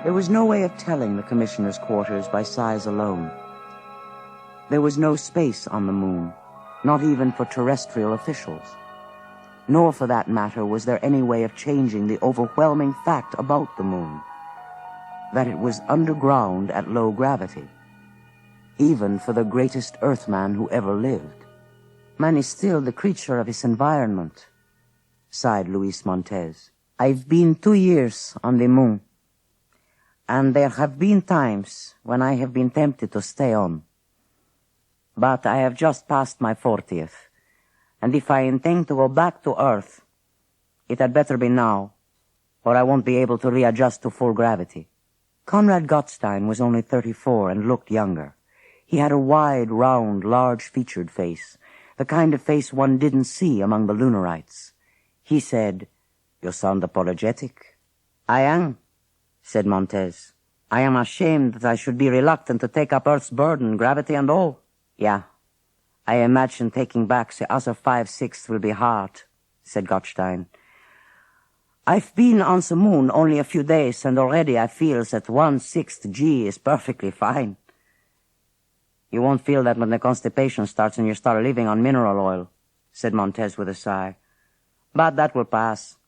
There was no way of telling the commissioner's quarters by size alone. There was no space on the moon, not even for terrestrial officials. Nor, for that matter, was there any way of changing the overwhelming fact about the moon, that it was underground at low gravity, even for the greatest Earthman who ever lived. Man is still the creature of his environment, sighed Luis Montez. I've been 2 years on the moon, and there have been times when I have been tempted to stay on. But I have just passed my 40th, and if I intend to go back to Earth, it had better be now, or I won't be able to readjust to full gravity. Conrad Gottstein was only 34 and looked younger. He had a wide, round, large-featured face, the kind of face one didn't see among the Lunarites. He said, "You sound apologetic." "I am," said Montez. "I am ashamed that I should be reluctant to take up Earth's burden, gravity and all. Yeah, I imagine taking back the other 5/6 will be hard," said Gottstein. "I've been on the moon only a few days, and already I feel that 1/6 G is perfectly fine." "You won't feel that when the constipation starts and you start living on mineral oil," said Montez with a sigh. "But that will pass.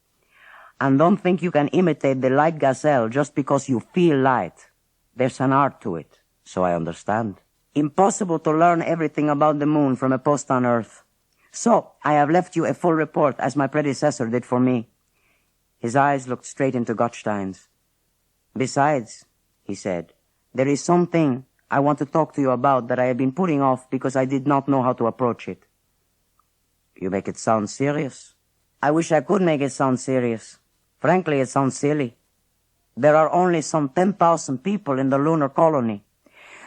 And don't think you can imitate the light gazelle just because you feel light. There's an art to it, so I understand. Impossible to learn everything about the moon from a post on Earth. So I have left you a full report, as my predecessor did for me." His eyes looked straight into Gottstein's. "Besides," he said, "there is something I want to talk to you about that I have been putting off because I did not know how to approach it." "You make it sound serious." "I wish I could make it sound serious. Frankly, it sounds silly. There are only some 10,000 people in the lunar colony.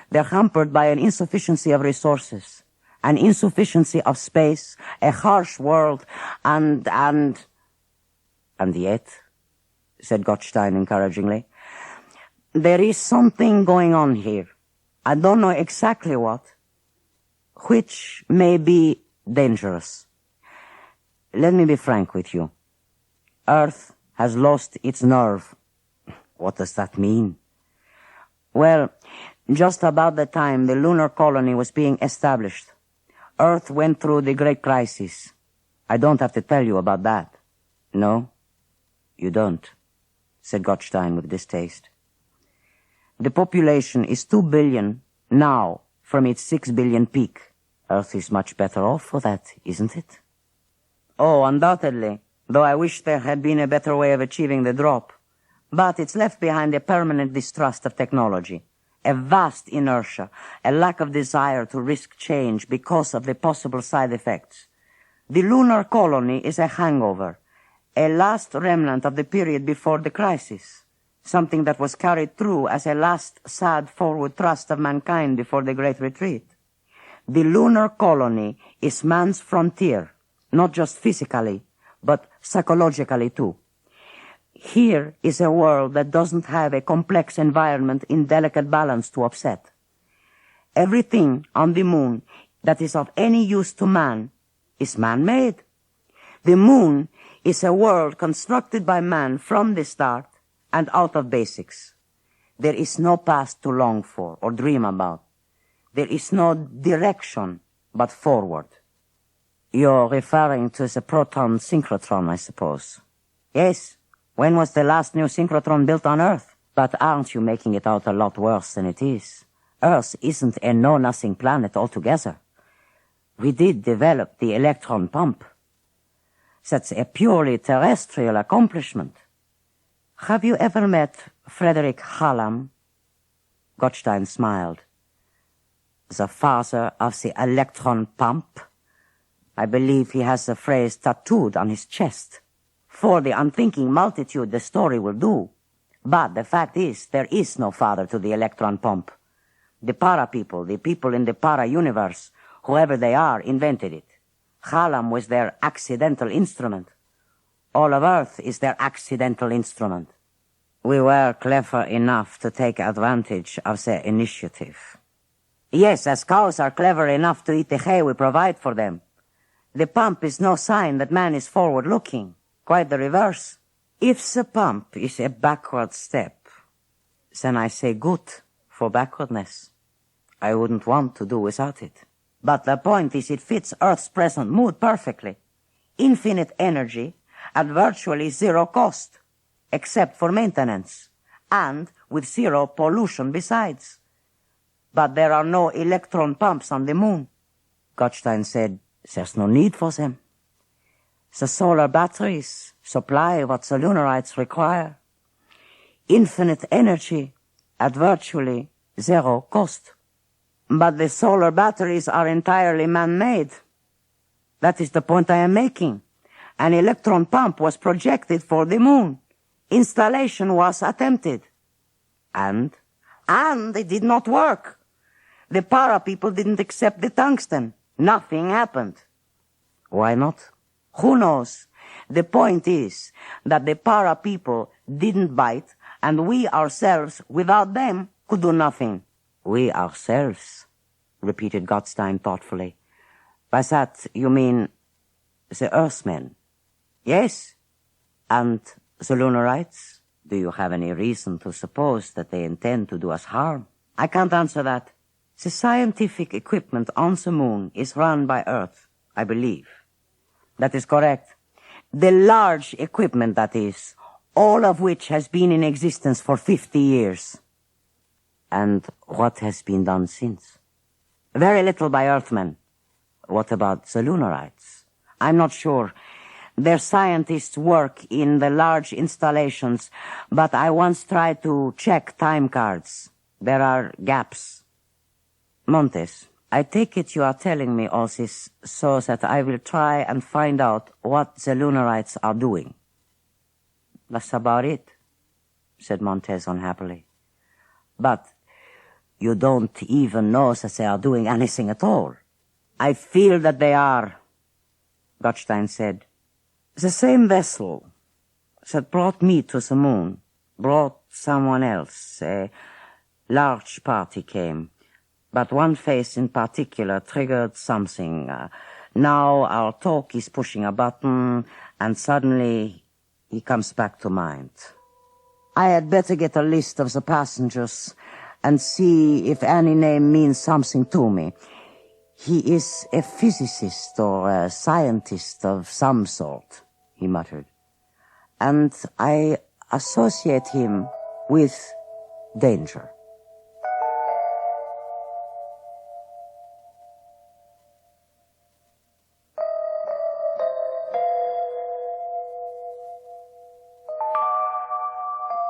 They're hampered by an insufficiency of resources, an insufficiency of space, a harsh world, and yet," said Gottstein encouragingly, "there is something going on here. I don't know exactly what, which may be dangerous. Let me be frank with you. Earth has lost its nerve." "What does that mean?" "Well, just about the time the lunar colony was being established, Earth went through the Great Crisis. I don't have to tell you about that." "No, you don't," said Gottstein with distaste. "The population is 2 billion now from its 6 billion peak. Earth is much better off for that, isn't it?" "Oh, undoubtedly, though I wish there had been a better way of achieving the drop. But it's left behind a permanent distrust of technology, a vast inertia, a lack of desire to risk change because of the possible side effects. The lunar colony is a hangover, a last remnant of the period before the crisis, something that was carried through as a last sad forward thrust of mankind before the Great Retreat. The lunar colony is man's frontier, not just physically, but psychologically too. Here is a world that doesn't have a complex environment in delicate balance to upset. Everything on the moon that is of any use to man is man-made. The moon is a world constructed by man from the start and out of basics. There is no past to long for or dream about. There is no direction but forward." "You're referring to the proton synchrotron, I suppose?" "Yes. When was the last new synchrotron built on Earth? But aren't you making it out a lot worse than it is? Earth isn't a know-nothing planet altogether. We did develop the electron pump. That's a purely terrestrial accomplishment. Have you ever met Frederick Hallam?" Gottstein smiled. "The father of the electron pump? I believe he has the phrase tattooed on his chest. For the unthinking multitude, the story will do. But the fact is, there is no father to the electron pump. The para-people, the people in the para-universe, whoever they are, invented it. Hallam was their accidental instrument. All of Earth is their accidental instrument. We were clever enough to take advantage of their initiative." "Yes, as cows are clever enough to eat the hay we provide for them. The pump is no sign that man is forward-looking. Quite the reverse. If the pump is a backward step, Then I say good for backwardness. I wouldn't want to do without it. But the point is it fits Earth's present mood perfectly. Infinite energy at virtually zero cost, except for maintenance, and with zero pollution besides. But there are no electron pumps on the moon. Gottstein said, there's no need for them. The solar batteries supply what the lunarites require. Infinite energy at virtually zero cost. But the solar batteries are entirely man-made. That is the point I am making. An electron pump was projected for the moon. Installation was attempted. And it did not work. The para people didn't accept the tungsten. Nothing happened. Why not? Who knows? The point is that the para people didn't bite, and we ourselves, without them, could do nothing. We ourselves, repeated Gottstein thoughtfully. By that you mean the Earthmen? Yes. And the Lunarites? Do you have any reason to suppose that they intend to do us harm? I can't answer that. The scientific equipment on the moon is run by Earth, I believe. That is correct. The large equipment, that is, all of which has been in existence for 50 years. And what has been done since? Very little by Earthmen. What about the Lunarites? I'm not sure. Their scientists work in the large installations, but I once tried to check time cards. There are gaps. Montes, I take it you are telling me all this so that I will try and find out what the Lunarites are doing. That's about it, said Montes unhappily. But you don't even know that they are doing anything at all. I feel that they are, Gottstein said. The same vessel that brought me to the moon brought someone else. A large party came, but one face in particular triggered something. Now our talk is pushing a button, and suddenly he comes back to mind. I had better get a list of the passengers and see if any name means something to me. He is a physicist or a scientist of some sort, he muttered. And I associate him with danger.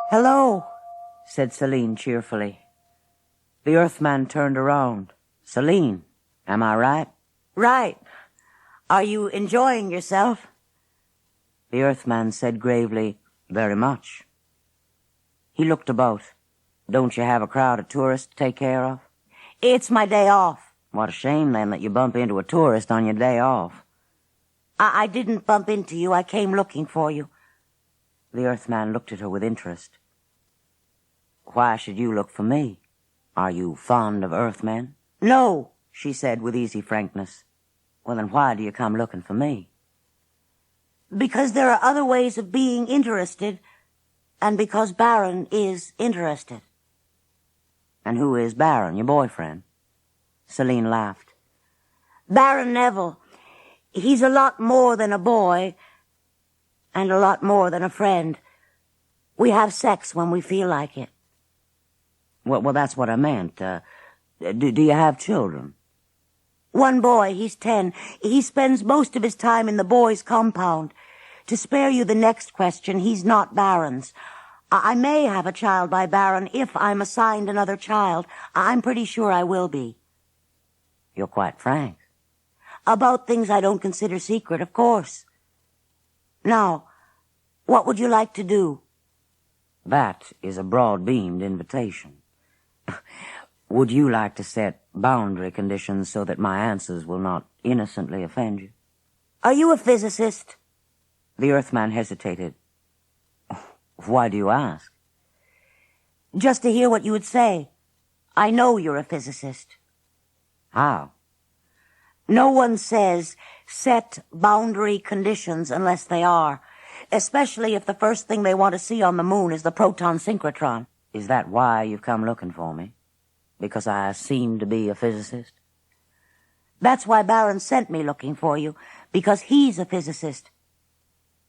Hello, said Celine cheerfully. The Earthman turned around. Celine, am I right? Right. Are you enjoying yourself? The Earthman said gravely, very much. He looked about. Don't you have a crowd of tourists to take care of? It's my day off. What a shame, then, that you bump into a tourist on your day off. I didn't bump into you. I came looking for you. The Earthman looked at her with interest. Why should you look for me? Are you fond of Earthmen? No, she said with easy frankness. Well, then why do you come looking for me? Because there are other ways of being interested, and because Baron is interested. And who is Baron, your boyfriend? Celine laughed. Baron Neville. He's a lot more than a boy, and a lot more than a friend. We have sex when we feel like it. Well, that's what I meant. Do you have children? One boy, he's 10. He spends most of his time in the boys' compound. To spare you the next question, he's not Baron's. I may have a child by Baron if I'm assigned another child. I'm pretty sure I will be. You're quite frank. About things I don't consider secret, of course. Now, what would you like to do? That is a broad-beamed invitation. Would you like to set boundary conditions so that my answers will not innocently offend you? Are you a physicist? The Earthman hesitated. Why do you ask? Just to hear what you would say. I know you're a physicist. How? No one says set boundary conditions unless they are, especially if the first thing they want to see on the moon is the proton synchrotron. Is that why you've come looking for me? Because I seem to be a physicist? That's why Baron sent me looking for you, because he's a physicist.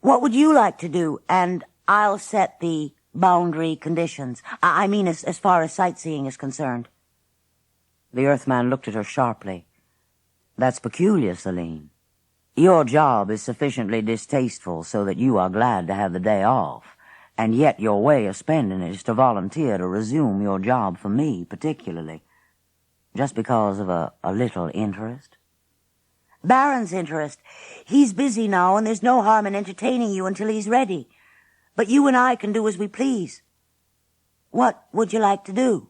What would you like to do? And I'll set the boundary conditions. I mean, as far as sightseeing is concerned. The Earthman looked at her sharply. That's peculiar, Celine. Your job is sufficiently distasteful so that you are glad to have the day off, and yet your way of spending it is to volunteer to resume your job for me, particularly, just because of a little interest. Baron's interest. He's busy now, and there's no harm in entertaining you until he's ready. But you and I can do as we please. What would you like to do?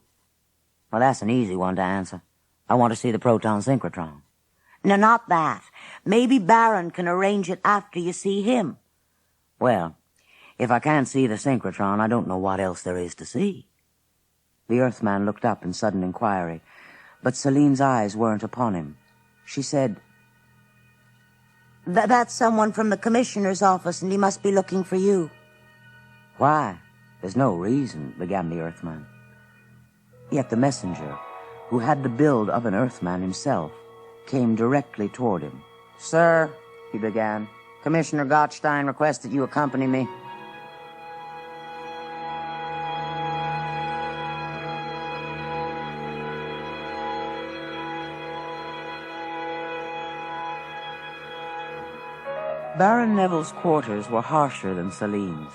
Well, that's an easy one to answer. I want to see the proton synchrotron. No, not that. Maybe Baron can arrange it after you see him. Well, if I can't see the synchrotron, I don't know what else there is to see. The Earthman looked up in sudden inquiry, but Celine's eyes weren't upon him. She said, That's someone from the commissioner's office, and he must be looking for you. Why? There's no reason, began the Earthman. Yet the messenger, who had the build of an Earthman himself, came directly toward him. Sir, he began, Commissioner Gottstein requests that you accompany me. Baron Neville's quarters were harsher than Celine's.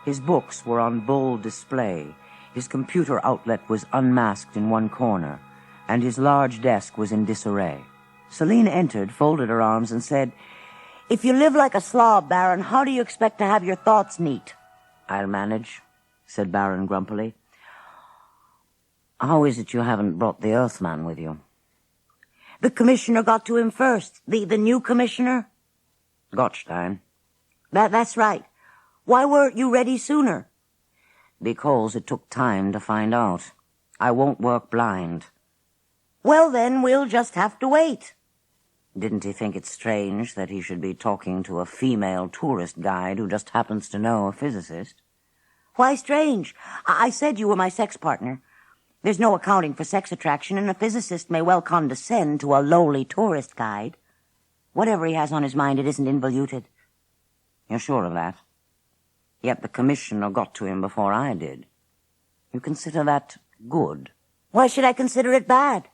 His books were on bold display, his computer outlet was unmasked in one corner, and his large desk was in disarray. Celine entered, folded her arms, and said, If you live like a slob, Baron, how do you expect to have your thoughts neat? I'll manage, said Baron grumpily. How is it you haven't brought the Earthman with you? The commissioner got to him first. The new commissioner? Gottstein. That's right. Why weren't you ready sooner? Because it took time to find out. I won't work blind. Well, then, we'll just have to wait. Didn't he think it strange that he should be talking to a female tourist guide who just happens to know a physicist? Why strange? I said you were my sex partner. There's no accounting for sex attraction, and a physicist may well condescend to a lowly tourist guide. Whatever he has on his mind, it isn't involuted. You're sure of that? Yet the commissioner got to him before I did. You consider that good? Why should I consider it bad?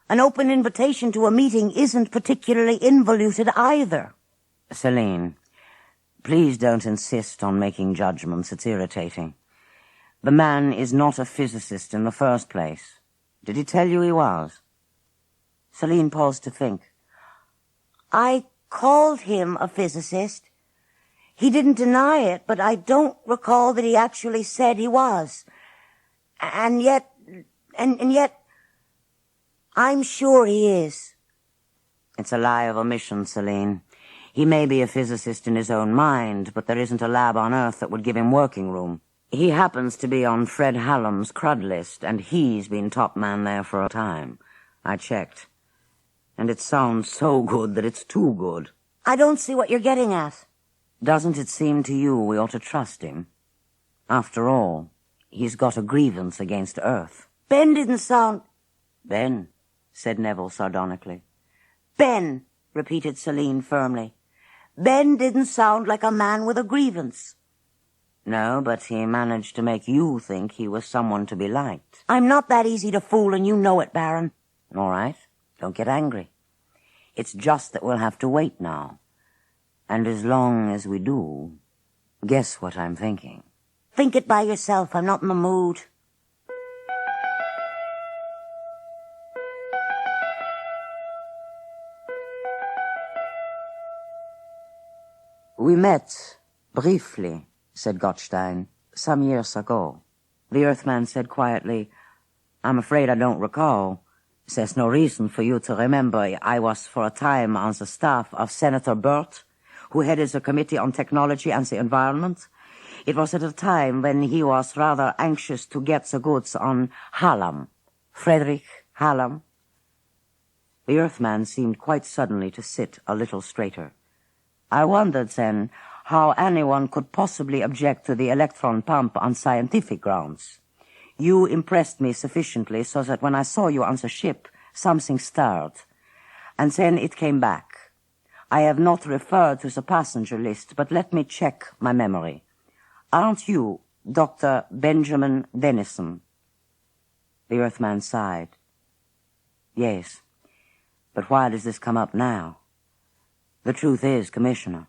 An open invitation to a meeting isn't particularly involuted either. Celine, please don't insist on making judgments. It's irritating. The man is not a physicist in the first place. Did he tell you he was? Celine paused to think. I called him a physicist. He didn't deny it, but I don't recall that he actually said he was. And yet, I'm sure he is. It's a lie of omission, Celine. He may be a physicist in his own mind, but there isn't a lab on Earth that would give him working room. He happens to be on Fred Hallam's crud list, and he's been top man there for a time. I checked. And it sounds so good that it's too good. I don't see what you're getting at. Doesn't it seem to you we ought to trust him? After all, he's got a grievance against Earth. Ben didn't sound... Ben, said Neville sardonically. Ben, repeated Celine firmly. Ben didn't sound like a man with a grievance. No, but he managed to make you think he was someone to be liked. I'm not that easy to fool, and you know it, Baron. All right, don't get angry. It's just that we'll have to wait now. And as long as we do, guess what I'm thinking? Think it by yourself. I'm not in the mood. We met, briefly, said Gottstein, some years ago. The Earthman said quietly, I'm afraid I don't recall. There's no reason for you to remember. I was for a time on the staff of Senator Burt, who headed the Committee on Technology and the Environment. It was at a time when he was rather anxious to get the goods on Hallam, Frederick Hallam. The Earthman seemed quite suddenly to sit a little straighter. I wondered then how anyone could possibly object to the electron pump on scientific grounds. You impressed me sufficiently so that when I saw you on the ship, something stirred. And then it came back. I have not referred to the passenger list, but let me check my memory. Aren't you Dr. Benjamin Dennison? The Earthman sighed. Yes, but why does this come up now? The truth is, Commissioner,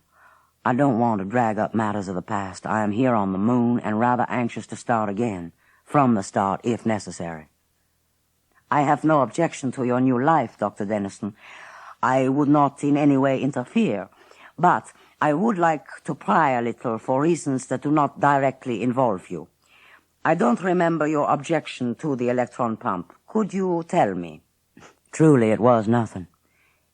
I don't want to drag up matters of the past. I am here on the moon and rather anxious to start again, from the start, if necessary. I have no objection to your new life, Dr. Dennison. I would not in any way interfere, but I would like to pry a little for reasons that do not directly involve you. I don't remember your objection to the electron pump. Could you tell me? Truly, it was nothing.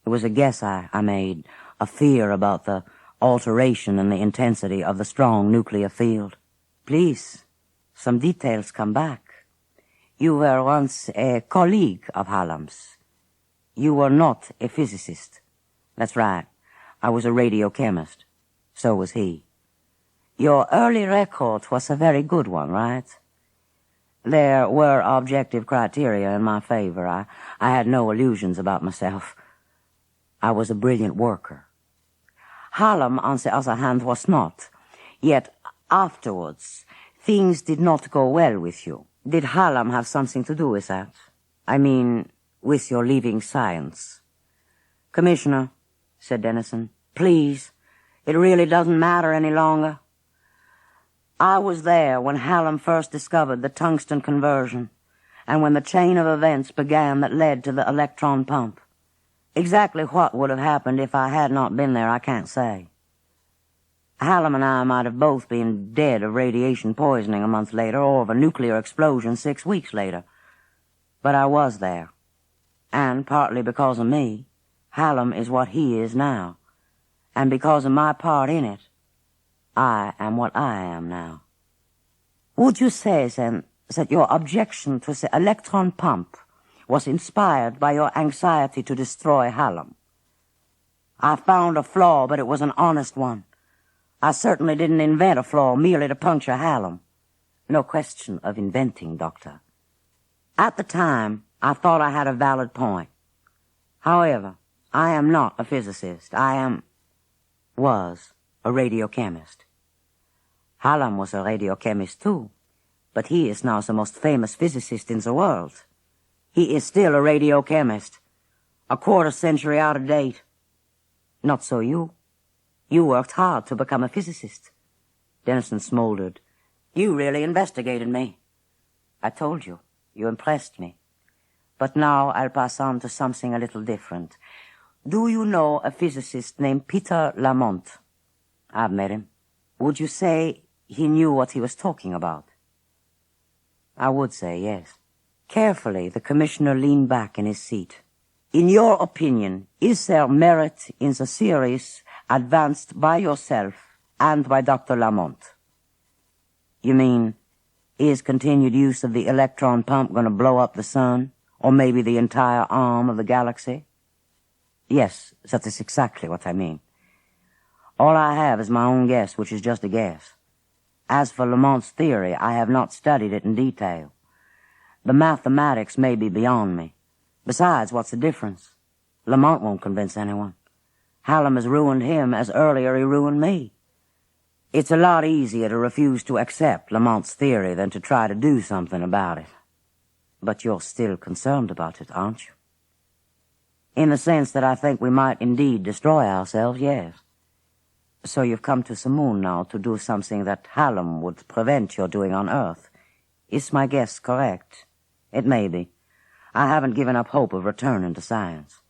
It was a guess I made, a fear about the alteration in the intensity of the strong nuclear field. Please, some details come back. You were once a colleague of Hallam's. You were not a physicist. That's right. I was a radiochemist. So was he. Your early record was a very good one, right? There were objective criteria in my favor. I had no illusions about myself. I was a brilliant worker. Hallam, on the other hand, was not. Yet, afterwards, things did not go well with you. Did Hallam have something to do with that? I mean, with your leaving science? Commissioner, said Dennison, please, it really doesn't matter any longer. I was there when Hallam first discovered the tungsten conversion, and when the chain of events began that led to the electron pump. Exactly what would have happened if I had not been there, I can't say. Hallam and I might have both been dead of radiation poisoning a month later, or of a nuclear explosion 6 weeks later. But I was there. And partly because of me, Hallam is what he is now. And because of my part in it, I am what I am now. Would you say, then, that your objection to the electron pump was inspired by your anxiety to destroy Hallam? I found a flaw, but it was an honest one. I certainly didn't invent a flaw merely to puncture Hallam. No question of inventing, Doctor. At the time, I thought I had a valid point. However, I am not a physicist. Was a radiochemist. Hallam was a radiochemist too, but he is now the most famous physicist in the world. He is still a radiochemist, a quarter century out of date. Not so you. You worked hard to become a physicist. Dennison smoldered. You really investigated me. I told you. You impressed me. But now I'll pass on to something a little different. Do you know a physicist named Peter Lamont? I've met him. Would you say he knew what he was talking about? I would say yes. Carefully, the commissioner leaned back in his seat. In your opinion, is there merit in the theories advanced by yourself and by Dr. Lamont? You mean, is continued use of the electron pump going to blow up the sun, or maybe the entire arm of the galaxy? Yes, that is exactly what I mean. All I have is my own guess, which is just a guess. As for Lamont's theory, I have not studied it in detail. The mathematics may be beyond me. Besides, what's the difference? Lamont won't convince anyone. Hallam has ruined him as earlier he ruined me. It's a lot easier to refuse to accept Lamont's theory than to try to do something about it. But you're still concerned about it, aren't you? In the sense that I think we might indeed destroy ourselves, yes. So you've come to the moon now to do something that Hallam would prevent your doing on Earth. Is my guess correct? It may be. I haven't given up hope of returning to science.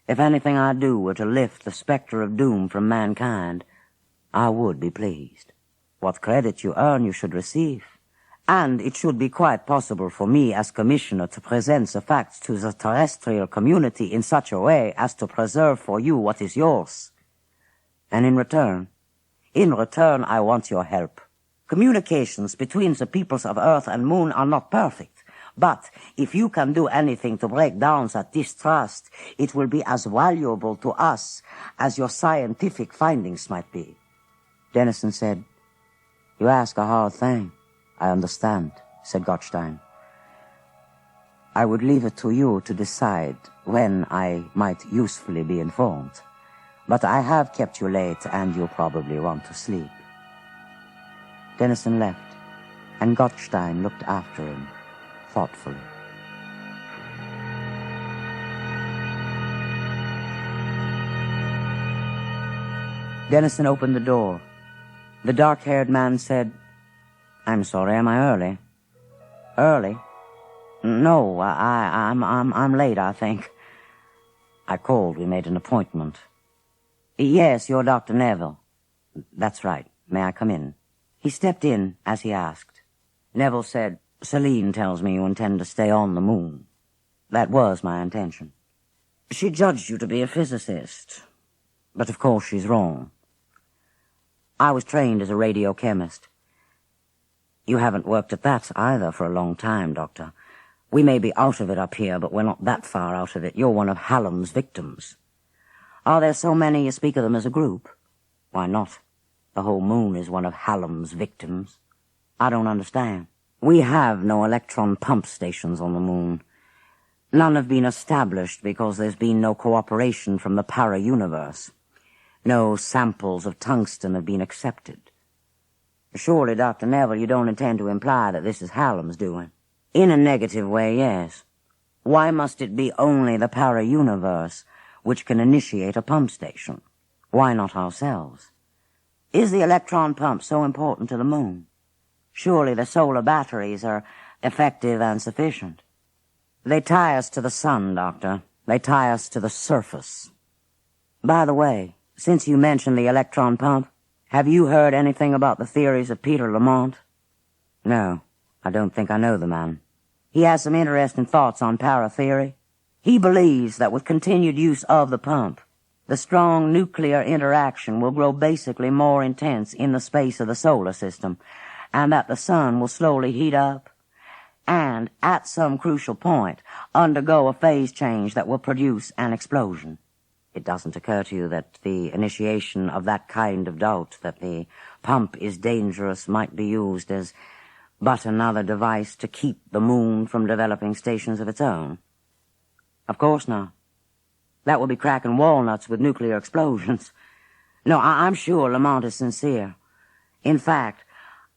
If anything I do were to lift the specter of doom from mankind, I would be pleased. What credit you earn you should receive. And it should be quite possible for me as commissioner to present the facts to the terrestrial community in such a way as to preserve for you what is yours. And in return, I want your help. Communications between the peoples of Earth and Moon are not perfect, but if you can do anything to break down that distrust, it will be as valuable to us as your scientific findings might be. Dennison said, You ask a hard thing. I understand. said Gottstein. I would leave it to you to decide when I might usefully be informed. But I have kept you late, and you probably want to sleep. Dennison left, and Gottstein looked after him, thoughtfully. Dennison opened the door. The dark-haired man said, I'm sorry, am I early? Early? No, I'm late, I think. I called. We made an appointment. Yes, you're Dr. Neville. That's right. May I come in? He stepped in as he asked. Neville said, Celine tells me you intend to stay on the moon. That was my intention. She judged you to be a physicist. But of course she's wrong. I was trained as a radiochemist. You haven't worked at that either for a long time, Doctor. We may be out of it up here, but we're not that far out of it. You're one of Hallam's victims. Are there so many you speak of them as a group? Why not? The whole moon is one of Hallam's victims. I don't understand. We have no electron pump stations on the moon. None have been established because there's been no cooperation from the para-universe. No samples of tungsten have been accepted. Surely, Dr. Neville, you don't intend to imply that this is Hallam's doing? In a negative way, yes. Why must it be only the para-universe which can initiate a pump station? Why not ourselves? Is the electron pump so important to the moon? Surely the solar batteries are effective and sufficient. They tie us to the sun, Doctor. They tie us to the surface. By the way, since you mentioned the electron pump, have you heard anything about the theories of Peter Lamont? No, I don't think I know the man. He has some interesting thoughts on para-theory. He believes that with continued use of the pump, the strong nuclear interaction will grow basically more intense in the space of the solar system, and that the sun will slowly heat up, and, at some crucial point, undergo a phase change that will produce an explosion. It doesn't occur to you that the initiation of that kind of doubt, that the pump is dangerous, might be used as but another device to keep the moon from developing stations of its own? Of course not. That would be cracking walnuts with nuclear explosions. No, I'm sure Lamont is sincere. In fact,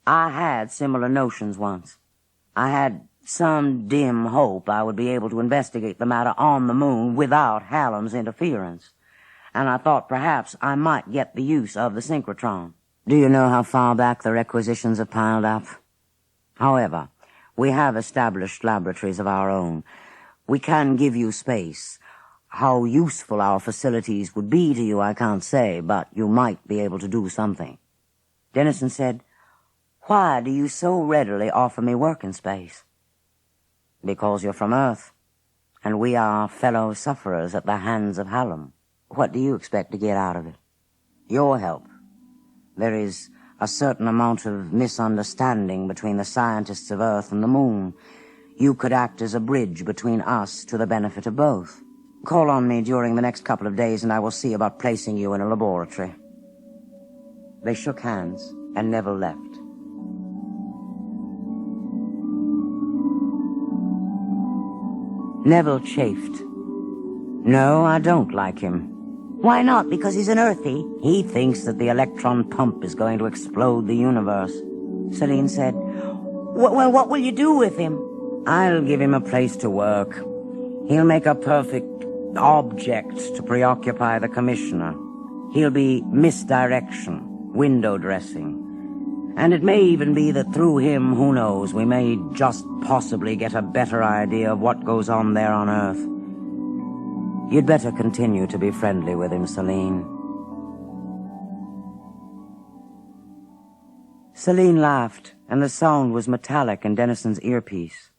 I had similar notions once. I had some dim hope I would be able to investigate the matter on the moon without Hallam's interference, and I thought perhaps I might get the use of the synchrotron. Do you know how far back the requisitions have piled up? However, we have established laboratories of our own. We can give you space. How useful our facilities would be to you, I can't say, but you might be able to do something. Dennison said, Why do you so readily offer me working space? Because you're from Earth, and we are fellow sufferers at the hands of Hallam. What do you expect to get out of it? Your help. There is a certain amount of misunderstanding between the scientists of Earth and the moon. You could act as a bridge between us to the benefit of both. Call on me during the next couple of days, and I will see about placing you in a laboratory. They shook hands, and Neville left. Neville chafed. No, I don't like him. Why not? Because he's an earthie? He thinks that the electron pump is going to explode the universe. Celine said, Well, what will you do with him? I'll give him a place to work. He'll make a perfect object to preoccupy the commissioner. He'll be misdirection, window dressing. And it may even be that through him, who knows, we may just possibly get a better idea of what goes on there on Earth. You'd better continue to be friendly with him, Celine. Celine laughed, and the sound was metallic in Dennison's earpiece.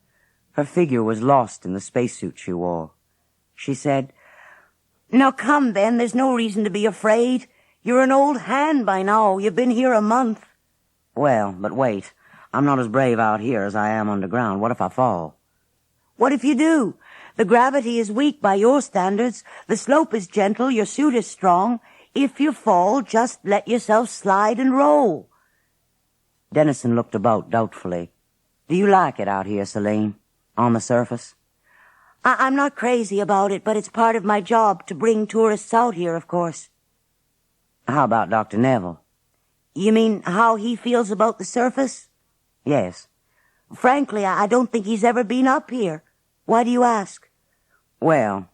Her figure was lost in the spacesuit she wore. She said, Now come then, there's no reason to be afraid. You're an old hand by now. You've been here a month. Well, but wait. I'm not as brave out here as I am underground. What if I fall? What if you do? The gravity is weak by your standards. The slope is gentle. Your suit is strong. If you fall, just let yourself slide and roll. Dennison looked about doubtfully. Do you like it out here, Celine? On the surface? I'm not crazy about it, but it's part of my job to bring tourists out here, of course. How about Dr. Neville? You mean how he feels about the surface? Yes. Frankly, I don't think he's ever been up here. Why do you ask? Well,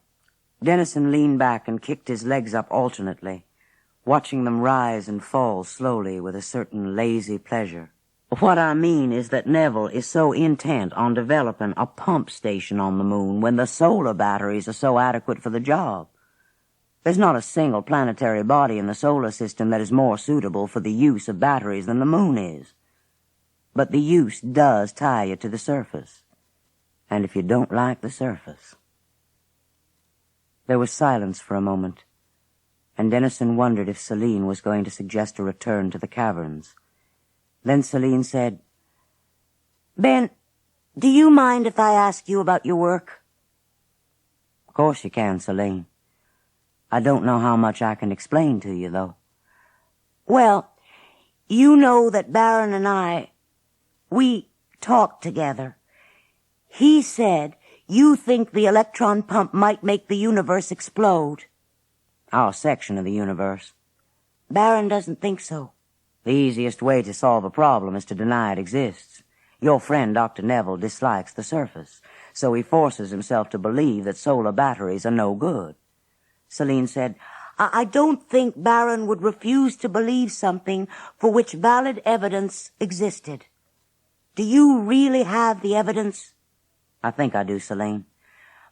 Dennison leaned back and kicked his legs up alternately, watching them rise and fall slowly with a certain lazy pleasure. What I mean is that Neville is so intent on developing a pump station on the moon when the solar batteries are so adequate for the job. There's not a single planetary body in the solar system that is more suitable for the use of batteries than the moon is. But the use does tie you to the surface. And if you don't like the surface... There was silence for a moment, and Dennison wondered if Celine was going to suggest a return to the caverns. Then Celine said, Ben, do you mind if I ask you about your work? Of course you can, Celine. I don't know how much I can explain to you, though. Well, you know that Baron and I, we talked together. He said you think the electron pump might make the universe explode. Our section of the universe. Baron doesn't think so. The easiest way to solve a problem is to deny it exists. Your friend, Dr. Neville, dislikes the surface, so he forces himself to believe that solar batteries are no good. Celine said, I don't think Baron would refuse to believe something for which valid evidence existed. Do you really have the evidence? I think I do, Celine.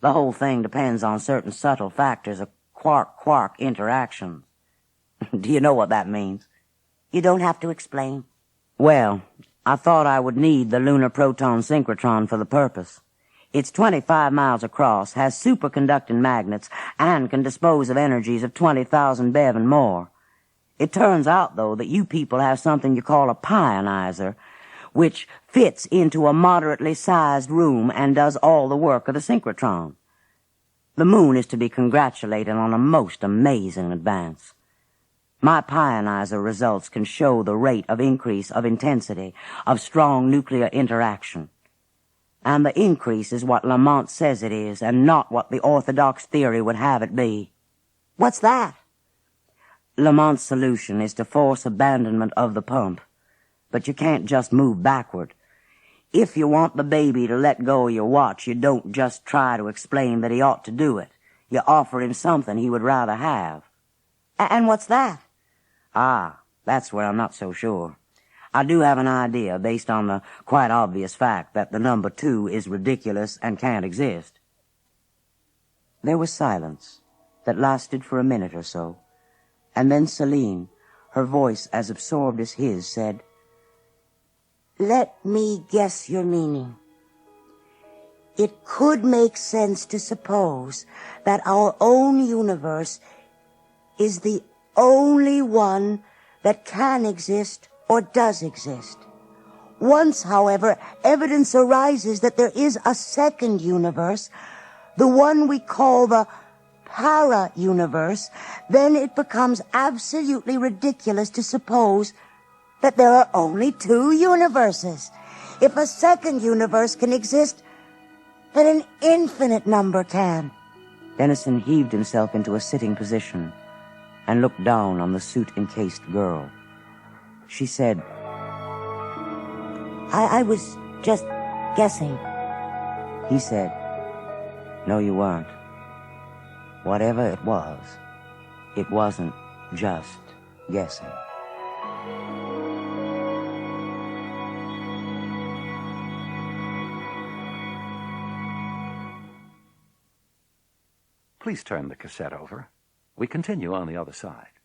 The whole thing depends on certain subtle factors of quark-quark interactions. Do you know what that means? You don't have to explain. Well, I thought I would need the lunar proton synchrotron for the purpose. It's 25 miles across, has superconducting magnets, and can dispose of energies of 20,000 BeV and more. It turns out, though, that you people have something you call a pionizer, which fits into a moderately sized room and does all the work of the synchrotron. The moon is to be congratulated on a most amazing advance. My pionizer results can show the rate of increase of intensity of strong nuclear interaction. And the increase is what Lamont says it is, and not what the orthodox theory would have it be. What's that? Lamont's solution is to force abandonment of the pump. But you can't just move backward. If you want the baby to let go of your watch, you don't just try to explain that he ought to do it. You offer him something he would rather have. And what's that? Ah, that's where I'm not so sure. I do have an idea based on the quite obvious fact that the number 2 is ridiculous and can't exist. There was silence that lasted for a minute or so, and then Celine, her voice as absorbed as his, said, Let me guess your meaning. It could make sense to suppose that our own universe is the only one that can exist or does exist. Once, however, evidence arises that there is a second universe, the one we call the para-universe, then it becomes absolutely ridiculous to suppose that there are only 2 universes. If a second universe can exist, then an infinite number can. Dennison heaved himself into a sitting position and looked down on the suit-encased girl. She said, I was just guessing. He said, No, you weren't. Whatever it wasn't just guessing. Please turn the cassette over. We continue on the other side.